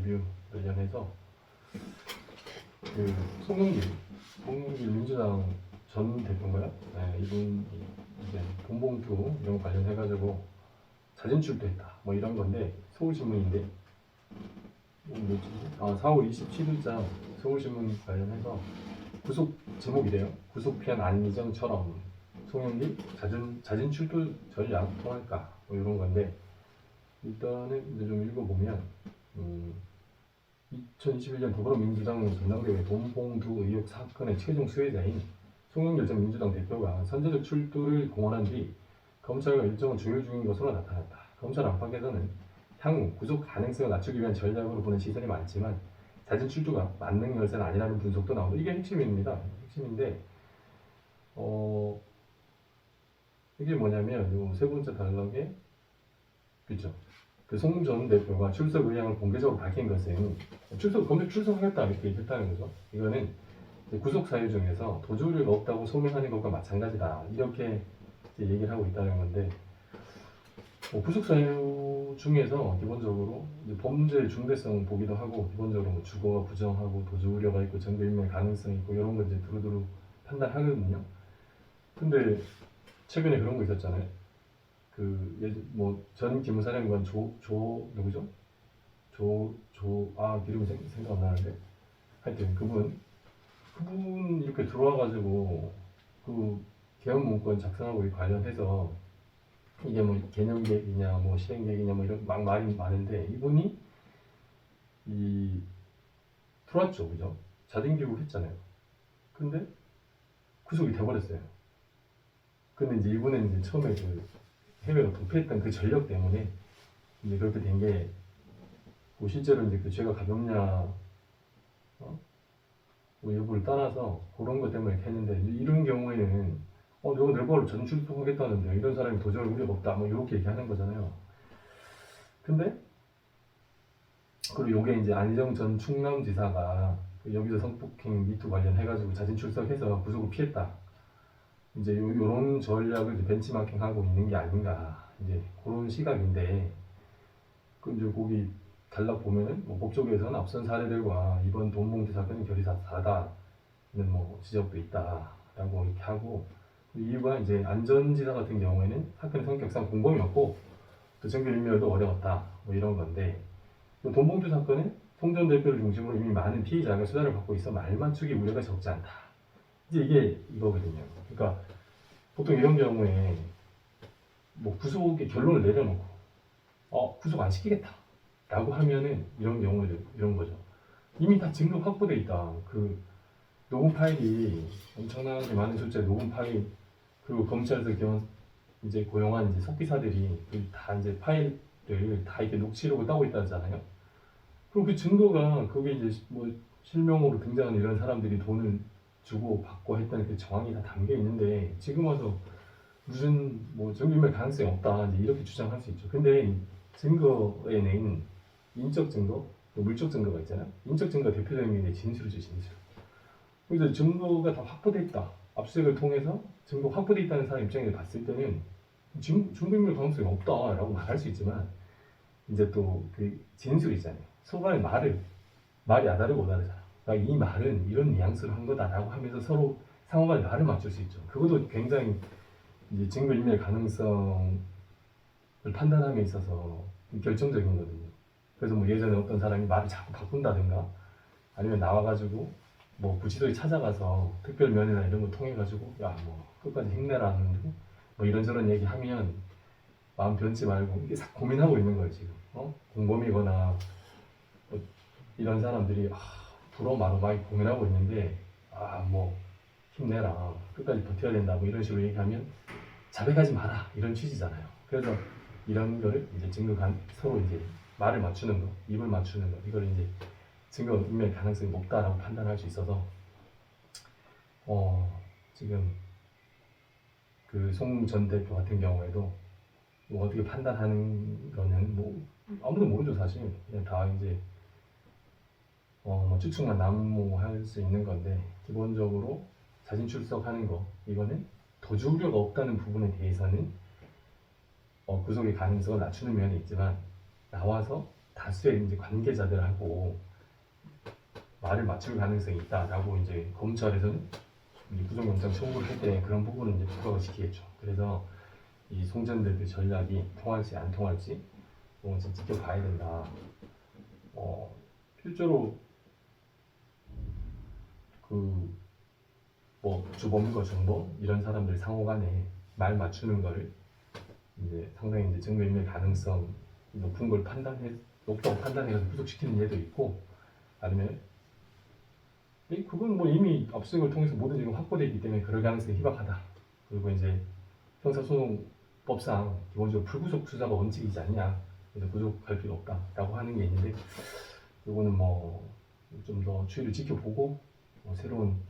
인터뷰 관련해서 그 송영길 민주당 전 대표인가요? 네, 이분이 이제 돈봉투 이런 거 관련해가지고 자진 출두했다 뭐 이런 건데 서울신문인데 뭐지? 4월 27일자 서울신문 관련해서 구속 제목이래요. 구속피한 안희정처럼 송영길 자진 출두 전략 통할까 뭐 이런 건데 일단은 이제 좀 읽어보면 2021년 더불어민주당 전당대회 돈봉투 의혹 사건의 최종 수혜자인 송영길 전 민주당 대표가 선제적 출두를 공언한 뒤 검찰과 일정을 조율 중인 것으로 나타났다. 검찰 안팎에서는 향후 구속 가능성을 낮추기 위한 전략으로 보는 시선이 많지만 자진 출두가 만능 열쇠는 아니라는 분석도 나오고 이게 핵심입니다. 핵심인데 이게 뭐냐면 요 세 번째 단락에 그죠? 그 송 전 대표가 출석 의향을 공개적으로 밝힌 것은 검찰 출석하겠다 이렇게 했다는 거죠. 이거는 구속 사유 중에서 도주우려가 없다고 소명하는 것과 마찬가지다 이렇게 얘기를 하고 있다는 건데 구속 사유 중에서 기본적으로 범죄 중대성 보기도 하고 기본적으로 뭐 주거가 부정하고 도주우려가 있고 증거인멸 가능성이 있고 이런 거 이제 두루두루 판단하거든요. 근데 최근에 그런 거 있었잖아요. 전 기무사령관 누구죠? 이름이 생각 안 나는데 하여튼 그분 이렇게 들어와가지고 그 개헌 문건 작성하고 관련해서 이게 뭐 개념계획이냐 뭐 실행계획이냐 뭐 이런 막 말이 많은데 이분이 들어왔죠, 그죠? 자진교육을 했잖아요. 근데 구속이 돼버렸어요. 근데 이제 이분은 이제 처음에 해외로 도피했던 그 전력 때문에 이제 그렇게 된 게 실제로 이제 그 죄가 가볍냐 뭐 여부를 떠나서 그런 것 때문에 이렇게 했는데 이런 경우에는 내가 내 발로 전출동하겠다는데 이런 사람이 도저히 우려가 없다 뭐 이렇게 얘기하는 거잖아요. 근데 그리고 요게 이제 안희정 전 충남지사가 여기서 성폭행 미투 관련해가지고 자진 출석해서 구속을 피했다. 이제 요런 전략을 이제 벤치마킹하고 있는 게 아닌가 이제 그런 시각인데 이제 거기 단락 보면은 뭐 법조계에서는 앞선 사례들과 이번 돈봉투 사건은 결이 다르다는 뭐 지적도 있다라고 이렇게 하고 이유가 이제 안전지사 같은 경우에는 사건의 성격상 공범이었고 또 증거인멸도 어려웠다 뭐 이런 건데 돈봉투 사건은 송 전 대표를 중심으로 이미 많은 피의자가 수사를 받고 있어 말 맞추기 우려가 적지 않다. 이제 이게 이거거든요. 그러니까 보통 이런 경우에 뭐 구속의 결론을 내려놓고 구속 안 시키겠다 라고 하면은 이런 경우에 이런 거죠. 이미 다 증거 확보돼 있다. 그 녹음 파일이 엄청나게 많은 숫자의 녹음 파일 그리고 검찰에서 이제 고용한 이제 속기사들이 다 이제 파일을 다 이렇게 녹취록을 따고 있다잖아요. 그럼 그 증거가 그게 이제 뭐 실명으로 등장하는 이런 사람들이 돈을 주고 받고 했다는 그 정황이 다 담겨 있는데 지금 와서 무슨 뭐 증거인멸 가능성이 없다 이제 이렇게 주장할 수 있죠. 근데 증거에는 인적 증거, 물적 증거가 있잖아요. 인적 증거 대표적인 게 진술이죠, 진술. 그래서 증거가 다 확보돼 있다. 압수수색을 통해서 증거 확보돼 있다는 사람 입장에서 봤을 때는 증거인멸 가능성이 없다라고 말할 수 있지만 이제 또 그 진술 있잖아요. 서로의 말이 아다르고 오다르잖아. 그러니까 이 말은 이런 뉘앙스로 한 거다라고 하면서 서로 상호간에 말을 맞출 수 있죠. 그것도 굉장히 이제 증거인멸 가능성을 판단함에 있어서 결정적인 거거든요. 그래서 뭐 예전에 어떤 사람이 말을 자꾸 바꾼다든가 아니면 나와가지고 뭐 구치소에 찾아가서 특별면회나 이런 거 통해가지고 야 뭐 끝까지 힘내라는 뭐 이런저런 얘기하면 마음 변치 말고 이게 싹 고민하고 있는 거예요 지금. 공범이거나 뭐 이런 사람들이 불어 말어 많이 고민하고 있는데 뭐 힘내라 끝까지 버텨야 된다 뭐 이런 식으로 얘기하면 자백하지 마라 이런 취지잖아요. 그래서 이런 거를 이제 서로 이제 말을 맞추는 거, 입을 맞추는 거 이걸 이제 증거인멸 가능성이 높다라고 판단할 수 있어서 지금 그 송 전 대표 같은 경우에도 뭐 어떻게 판단하는 거는 뭐 아무도 모르죠 사실. 그냥 다 이제 뭐 추측만 난무할 수 있는 건데 기본적으로 자진 출석하는 거 이거는 도주 우려가 없다는 부분에 대해서는 구속의 가능성을 낮추는 면이 있지만 나와서 다수의 이제 관계자들하고 말을 맞출 가능성이 있다라고 이제 검찰에서는 이 구속영장 청구를 할 때 그런 부분을 이제 부각을 시키겠죠. 그래서 이 송전대의 전략이 통할지 안 통할지 좀 지켜봐야 된다. 실제로 그 뭐 주범과 정범 이런 사람들 상호간에 말 맞추는 거를 이제 상당히 이제 증거인멸 가능성 높은 걸 높다고 판단해서 구속시키는 예도 있고, 아니면 그건 뭐 이미 압수수색을 통해서 모든 증거 확보되어 있기 때문에 그럴 가능성이 희박하다. 그리고 이제 형사소송법상 기본적으로 불구속 수사가 원칙이지 않냐, 그래서 구속할 필요 없다라고 하는 게 있는데, 이거는 뭐 좀 더 추이를 지켜보고 새로운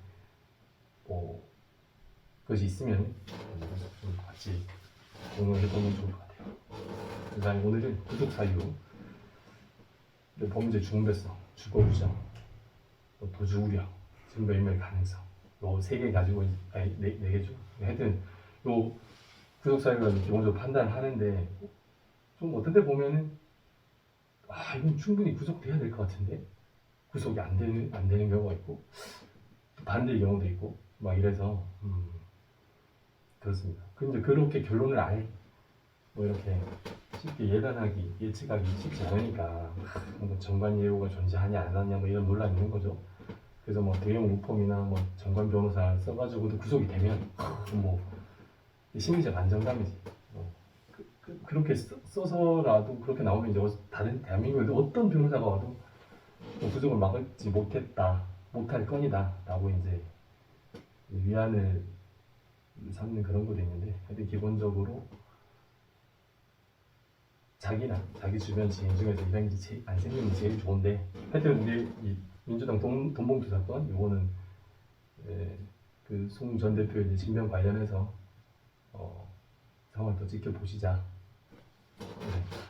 그것이 있으면 좀 같이 공유해보면 좋을 것 같아요. 그다음에 오늘은 구속 사유, 범죄 중대성, 주거 부정, 도주 우려, 증거인멸 가능성, 요 세 개 가지고, 아니 네 개죠. 하여튼 요 구속 사유가 기본적으로 판단하는데, 좀 어떤 데 보면은 이건 충분히 구속돼야 될 것 같은데 구속이 안 되는 경우가 있고, 또 반대의 경우도 있고 막 이래서 그렇습니다. 근데 그렇게 결론을 아예 뭐 이렇게 쉽게 예측하기 쉽지 않으니까 뭐 정관 예우가 존재하냐 안 하냐 뭐 이런 논란이 있는 거죠. 그래서 뭐 대형 우펌이나 뭐 정관 변호사 써가지고도 구속이 되면 뭐 심리적 안정감이지. 그렇게 써서라도 그렇게 나오면 이제 다른 대한민국에 어떤 변호사가 와도 구속을 막지 못할 건이다라고 이제 위안을 삼는 그런 것도 있는데, 하여튼 기본적으로 자기나 자기 주변 지인 중에서 이런 게 안 생기면 제일 좋은데, 하여튼 우리 이 민주당 돈봉투 사건, 요거는 그 송 전 대표의 진명 관련해서 상황을 더 지켜보시자. 네.